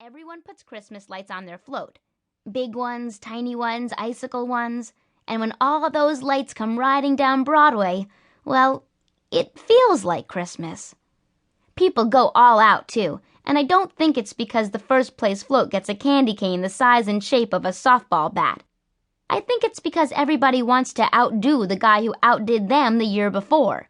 Everyone puts Christmas lights on their float. Big ones, tiny ones, icicle ones. And when all those lights come riding down Broadway, well, it feels like Christmas. People go all out, too, and I don't think it's because the first place float gets a candy cane the size and shape of a softball bat. I think it's because everybody wants to outdo the guy who outdid them the year before.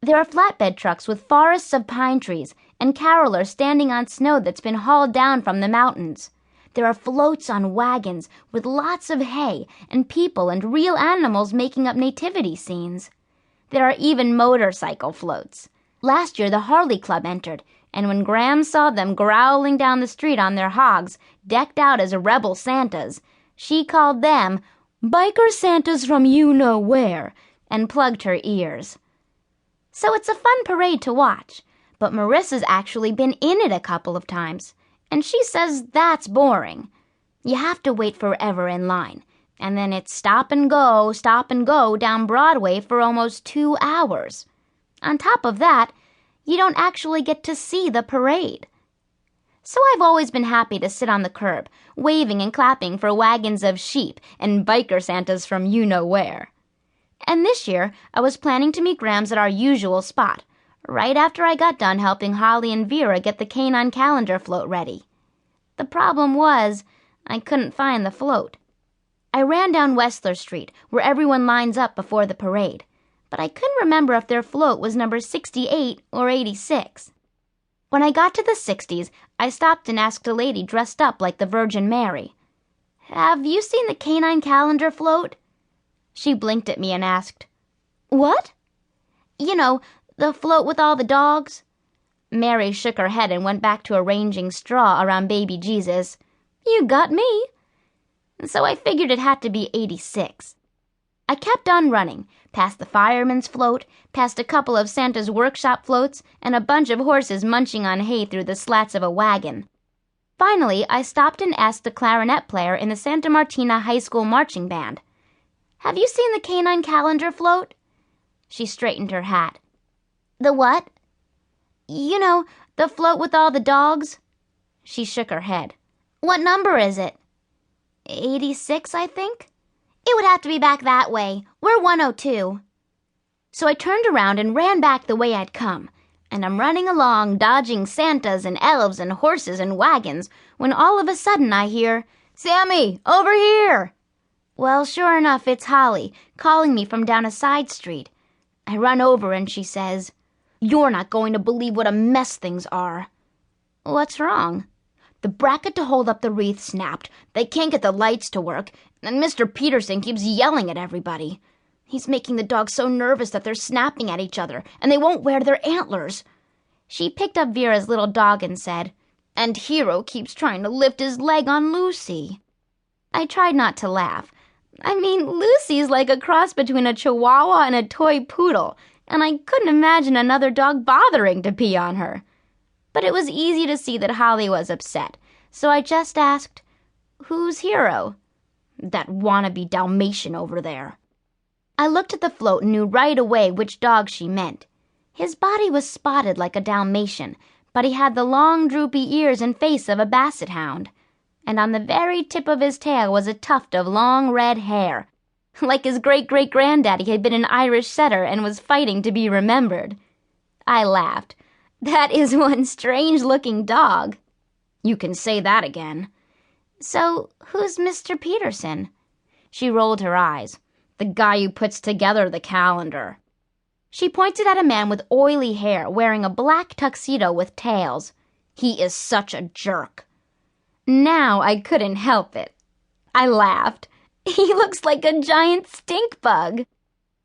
There are flatbed trucks with forests of pine trees and carolers standing on snow that's been hauled down from the mountains. There are floats on wagons with lots of hay and people and real animals making up nativity scenes. There are even motorcycle floats. Last year the Harley Club entered, and when Graham saw them growling down the street on their hogs, decked out as rebel Santas, she called them Biker Santas from you-know-where and plugged her ears. So it's a fun parade to watch, but Marissa's actually been in it a couple of times, and she says that's boring. You have to wait forever in line, and then it's stop and go down Broadway for almost 2 hours. On top of that, you don't actually get to see the parade. So I've always been happy to sit on the curb, waving and clapping for wagons of sheep and biker Santas from you-know-where. And this year, I was planning to meet Grams at our usual spot, right after I got done helping Holly and Vera get the Canine Calendar float ready. The problem was, I couldn't find the float. I ran down Westler Street, where everyone lines up before the parade, but I couldn't remember if their float was number 68 or 86. When I got to the 60s, I stopped and asked a lady dressed up like the Virgin Mary, "Have you seen the Canine Calendar float?" She blinked at me and asked, "What?" "You know, the float with all the dogs." Mary shook her head and went back to arranging straw around baby Jesus. "You got me." So I figured it had to be 86. I kept on running, past the fireman's float, past a couple of Santa's workshop floats, and a bunch of horses munching on hay through the slats of a wagon. Finally, I stopped and asked the clarinet player in the Santa Martina High School marching band, "Have you seen the Canine Calendar float?" She straightened her hat. "The what?" "You know, the float with all the dogs." She shook her head. "What number is it?" 86, I think. "It would have to be back that way. We're 102. So I turned around and ran back the way I'd come, and I'm running along, dodging Santas and elves and horses and wagons, when all of a sudden I hear, "Sammy, over here!" Well, sure enough, it's Holly, calling me from down a side street. I run over and she says, "You're not going to believe what a mess things are." "What's wrong?" "The bracket to hold up the wreath snapped, they can't get the lights to work, and Mr. Peterson keeps yelling at everybody. He's making the dogs so nervous that they're snapping at each other, and they won't wear their antlers." She picked up Vera's little dog and said, "And Hero keeps trying to lift his leg on Lucy." I tried not to laugh. I mean, Lucy's like a cross between a chihuahua and a toy poodle, and I couldn't imagine another dog bothering to pee on her. But it was easy to see that Holly was upset, so I just asked, "Who's Hero?" "That wannabe Dalmatian over there." I looked at the float and knew right away which dog she meant. His body was spotted like a Dalmatian, but he had the long droopy ears and face of a basset hound. And on the very tip of his tail was a tuft of long red hair, like his great-great-granddaddy had been an Irish setter and was fighting to be remembered. I laughed. "That is one strange-looking dog." "You can say that again." "So, who's Mr. Peterson?" She rolled her eyes. "The guy who puts together the calendar." She pointed at a man with oily hair wearing a black tuxedo with tails. "He is such a jerk." Now I couldn't help it. I laughed. "He looks like a giant stink bug."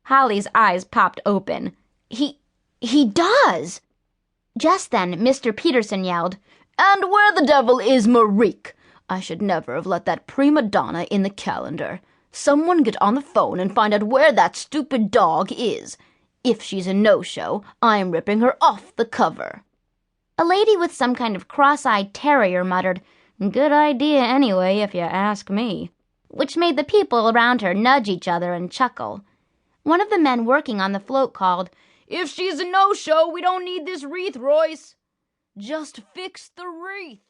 Holly's eyes popped open. He does!" Just then, Mr. Peterson yelled, "And where the devil is Marique? I should never have let that prima donna in the calendar. Someone get on the phone and find out where that stupid dog is. If she's a no-show, I'm ripping her off the cover." A lady with some kind of cross-eyed terrier muttered, "Good idea anyway, if you ask me," which made the people around her nudge each other and chuckle. One of the men working on the float called, "If she's a no-show, we don't need this wreath, Royce. Just fix the wreath."